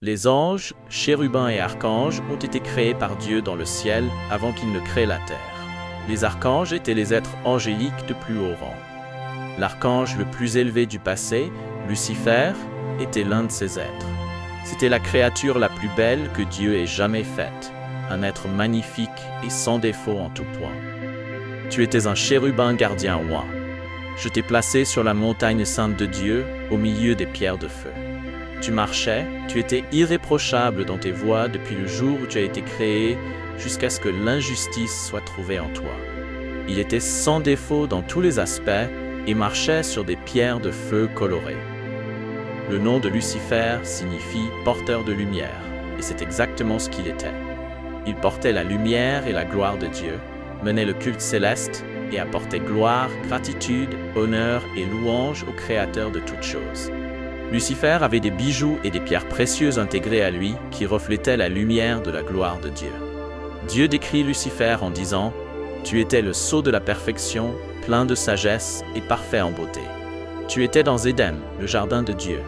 Les anges, chérubins et archanges ont été créés par Dieu dans le ciel avant qu'il ne crée la terre. Les archanges étaient les êtres angéliques de plus haut rang. L'archange le plus élevé du passé, Lucifer, était l'un de ces êtres. C'était la créature la plus belle que Dieu ait jamais faite, un être magnifique et sans défaut en tout point. Tu étais un chérubin gardien roi. Je t'ai placé sur la montagne sainte de Dieu, au milieu des pierres de feu. Tu marchais, tu étais irréprochable dans tes voies depuis le jour où tu as été créé, jusqu'à ce que l'injustice soit trouvée en toi. Il était sans défaut dans tous les aspects et marchait sur des pierres de feu colorées. Le nom de Lucifer signifie « porteur de lumière », et c'est exactement ce qu'il était. Il portait la lumière et la gloire de Dieu, menait le culte céleste et apportait gloire, gratitude, honneur et louange au Créateur de toutes choses. Lucifer avait des bijoux et des pierres précieuses intégrées à lui qui reflétaient la lumière de la gloire de Dieu. Dieu décrit Lucifer en disant « Tu étais le sceau de la perfection, plein de sagesse et parfait en beauté. Tu étais dans Éden, le jardin de Dieu.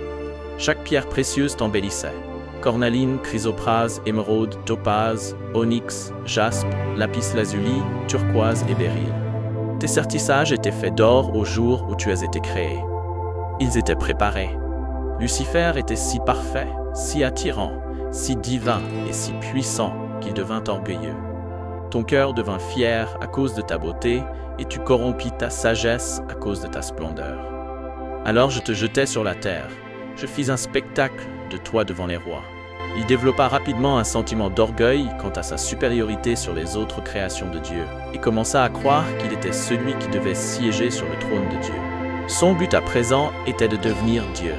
Chaque pierre précieuse t'embellissait. Cornaline, chrysoprase, émeraude, topaze, onyx, jaspe, lapis-lazuli, turquoise et béryl. Tes sertissages étaient faits d'or au jour où tu as été créé. Ils étaient préparés. Lucifer était si parfait, si attirant, si divin et si puissant qu'il devint orgueilleux. Ton cœur devint fier à cause de ta beauté et tu corrompis ta sagesse à cause de ta splendeur. Alors je te jetai sur la terre. Je fis un spectacle de toi devant les rois. Il développa rapidement un sentiment d'orgueil quant à sa supériorité sur les autres créations de Dieu et commença à croire qu'il était celui qui devait siéger sur le trône de Dieu. Son but à présent était de devenir Dieu.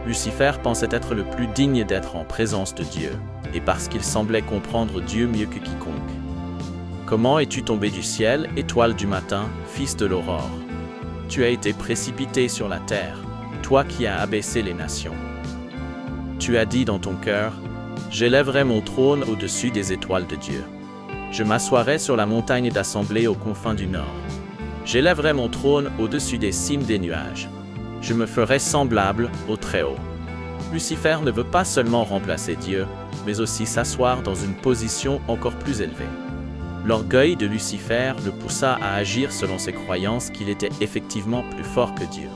Lucifer pensait être le plus digne d'être en présence de Dieu, et parce qu'il semblait comprendre Dieu mieux que quiconque. Comment es-tu tombé du ciel, étoile du matin, fils de l'aurore? Tu as été précipité sur la terre, toi qui as abaissé les nations. Tu as dit dans ton cœur, « J'élèverai mon trône au-dessus des étoiles de Dieu. Je m'assoirai sur la montagne d'assemblée aux confins du nord. J'élèverai mon trône au-dessus des cimes des nuages. Je me ferai semblable au Très-Haut. » Lucifer ne veut pas seulement remplacer Dieu, mais aussi s'asseoir dans une position encore plus élevée. L'orgueil de Lucifer le poussa à agir selon ses croyances qu'il était effectivement plus fort que Dieu.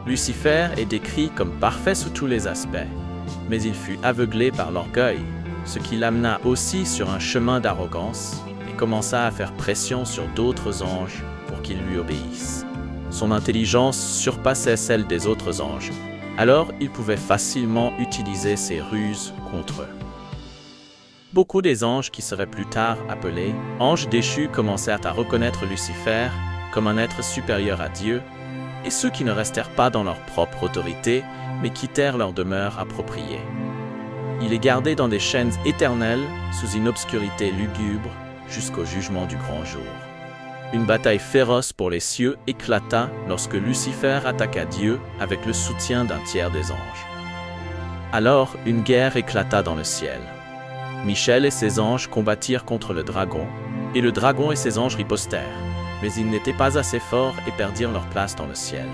Lucifer est décrit comme parfait sous tous les aspects, mais il fut aveuglé par l'orgueil, ce qui l'amena aussi sur un chemin d'arrogance et commença à faire pression sur d'autres anges pour qu'ils lui obéissent. Son intelligence surpassait celle des autres anges, alors il pouvait facilement utiliser ses ruses contre eux. Beaucoup des anges qui seraient plus tard appelés anges déchus commencèrent à reconnaître Lucifer comme un être supérieur à Dieu, et ceux qui ne restèrent pas dans leur propre autorité, mais quittèrent leur demeure appropriée. Il est gardé dans des chaînes éternelles, sous une obscurité lugubre, jusqu'au jugement du grand jour. Une bataille féroce pour les cieux éclata lorsque Lucifer attaqua Dieu avec le soutien d'un tiers des anges. Alors, une guerre éclata dans le ciel. Michel et ses anges combattirent contre le dragon, et le dragon et ses anges ripostèrent, mais ils n'étaient pas assez forts et perdirent leur place dans le ciel.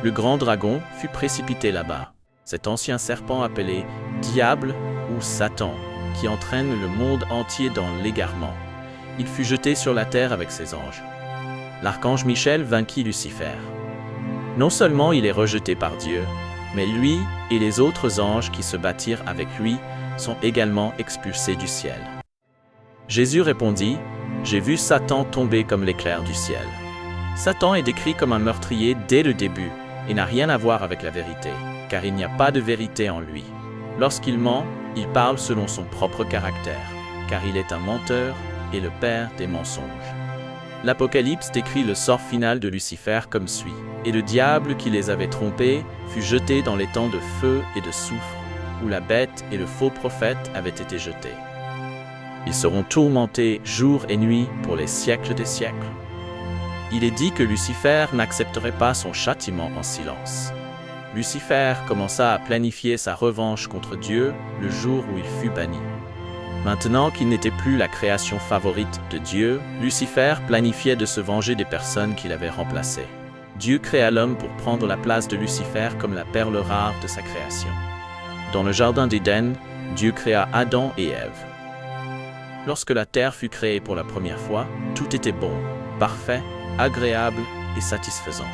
Le grand dragon fut précipité là-bas, cet ancien serpent appelé Diable ou Satan, qui entraîne le monde entier dans l'égarement. Il fut jeté sur la terre avec ses anges. L'archange Michel vainquit Lucifer. Non seulement il est rejeté par Dieu, mais lui et les autres anges qui se battirent avec lui sont également expulsés du ciel. Jésus répondit, « J'ai vu Satan tomber comme l'éclair du ciel. » Satan est décrit comme un meurtrier dès le début et n'a rien à voir avec la vérité, car il n'y a pas de vérité en lui. Lorsqu'il ment, il parle selon son propre caractère, car il est un menteur et le père des mensonges. L'Apocalypse décrit le sort final de Lucifer comme suit. « Et le diable qui les avait trompés fut jeté dans les temps de feu et de soufre, où la bête et le faux prophète avaient été jetés. Ils seront tourmentés jour et nuit pour les siècles des siècles. » Il est dit que Lucifer n'accepterait pas son châtiment en silence. Lucifer commença à planifier sa revanche contre Dieu le jour où il fut banni. Maintenant qu'il n'était plus la création favorite de Dieu, Lucifer planifiait de se venger des personnes qu'il avait remplacées. Dieu créa l'homme pour prendre la place de Lucifer comme la perle rare de sa création. Dans le jardin d'Éden, Dieu créa Adam et Ève. Lorsque la terre fut créée pour la première fois, tout était bon, parfait, agréable et satisfaisant.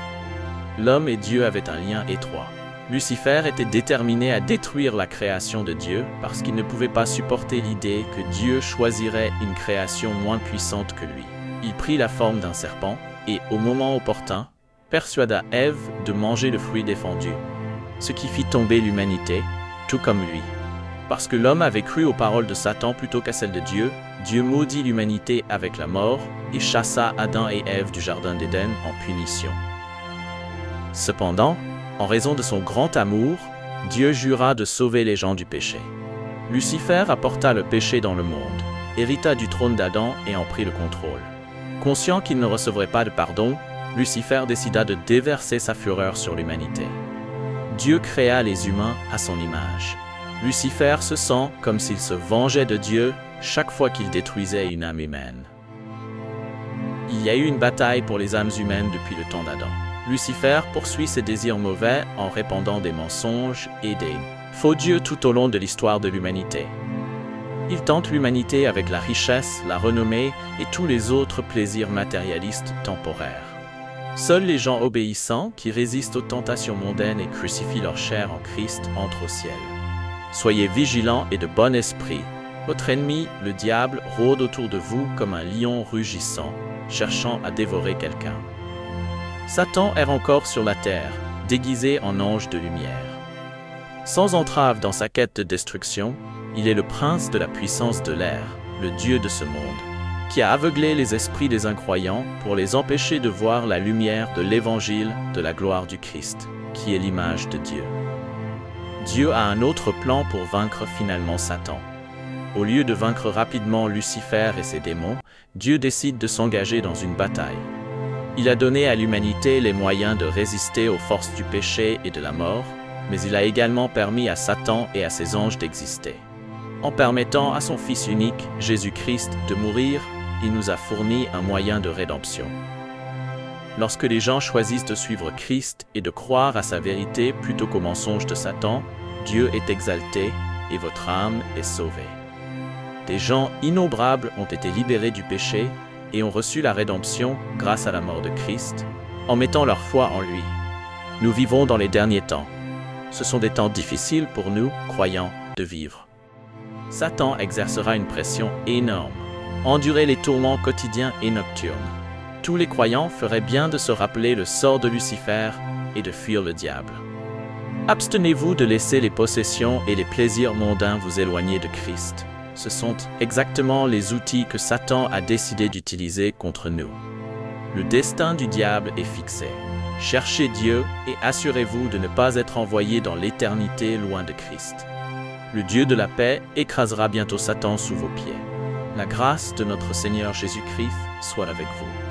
L'homme et Dieu avaient un lien étroit. Lucifer était déterminé à détruire la création de Dieu parce qu'il ne pouvait pas supporter l'idée que Dieu choisirait une création moins puissante que lui. Il prit la forme d'un serpent et, au moment opportun, persuada Ève de manger le fruit défendu, ce qui fit tomber l'humanité, tout comme lui. Parce que l'homme avait cru aux paroles de Satan plutôt qu'à celles de Dieu, Dieu maudit l'humanité avec la mort et chassa Adam et Ève du jardin d'Éden en punition. Cependant, en raison de son grand amour, Dieu jura de sauver les gens du péché. Lucifer apporta le péché dans le monde, hérita du trône d'Adam et en prit le contrôle. Conscient qu'il ne recevrait pas de pardon, Lucifer décida de déverser sa fureur sur l'humanité. Dieu créa les humains à son image. Lucifer se sent comme s'il se vengeait de Dieu chaque fois qu'il détruisait une âme humaine. Il y a eu une bataille pour les âmes humaines depuis le temps d'Adam. Lucifer poursuit ses désirs mauvais en répandant des mensonges et des faux dieux tout au long de l'histoire de l'humanité. Il tente l'humanité avec la richesse, la renommée et tous les autres plaisirs matérialistes temporaires. Seuls les gens obéissants qui résistent aux tentations mondaines et crucifient leur chair en Christ entrent au ciel. Soyez vigilants et de bon esprit. Votre ennemi, le diable, rôde autour de vous comme un lion rugissant, cherchant à dévorer quelqu'un. Satan erre encore sur la terre, déguisé en ange de lumière. Sans entrave dans sa quête de destruction, il est le prince de la puissance de l'air, le Dieu de ce monde, qui a aveuglé les esprits des incroyants pour les empêcher de voir la lumière de l'évangile de la gloire du Christ, qui est l'image de Dieu. Dieu a un autre plan pour vaincre finalement Satan. Au lieu de vaincre rapidement Lucifer et ses démons, Dieu décide de s'engager dans une bataille. Il a donné à l'humanité les moyens de résister aux forces du péché et de la mort, mais il a également permis à Satan et à ses anges d'exister. En permettant à son Fils unique, Jésus-Christ, de mourir, il nous a fourni un moyen de rédemption. Lorsque les gens choisissent de suivre Christ et de croire à sa vérité plutôt qu'aux mensonges de Satan, Dieu est exalté et votre âme est sauvée. Des gens innombrables ont été libérés du péché et ont reçu la rédemption grâce à la mort de Christ, en mettant leur foi en lui. Nous vivons dans les derniers temps. Ce sont des temps difficiles pour nous, croyants, de vivre. Satan exercera une pression énorme. Endurez les tourments quotidiens et nocturnes. Tous les croyants feraient bien de se rappeler le sort de Lucifer et de fuir le diable. Abstenez-vous de laisser les possessions et les plaisirs mondains vous éloigner de Christ. Ce sont exactement les outils que Satan a décidé d'utiliser contre nous. Le destin du diable est fixé. Cherchez Dieu et assurez-vous de ne pas être envoyé dans l'éternité loin de Christ. Le Dieu de la paix écrasera bientôt Satan sous vos pieds. La grâce de notre Seigneur Jésus-Christ soit avec vous.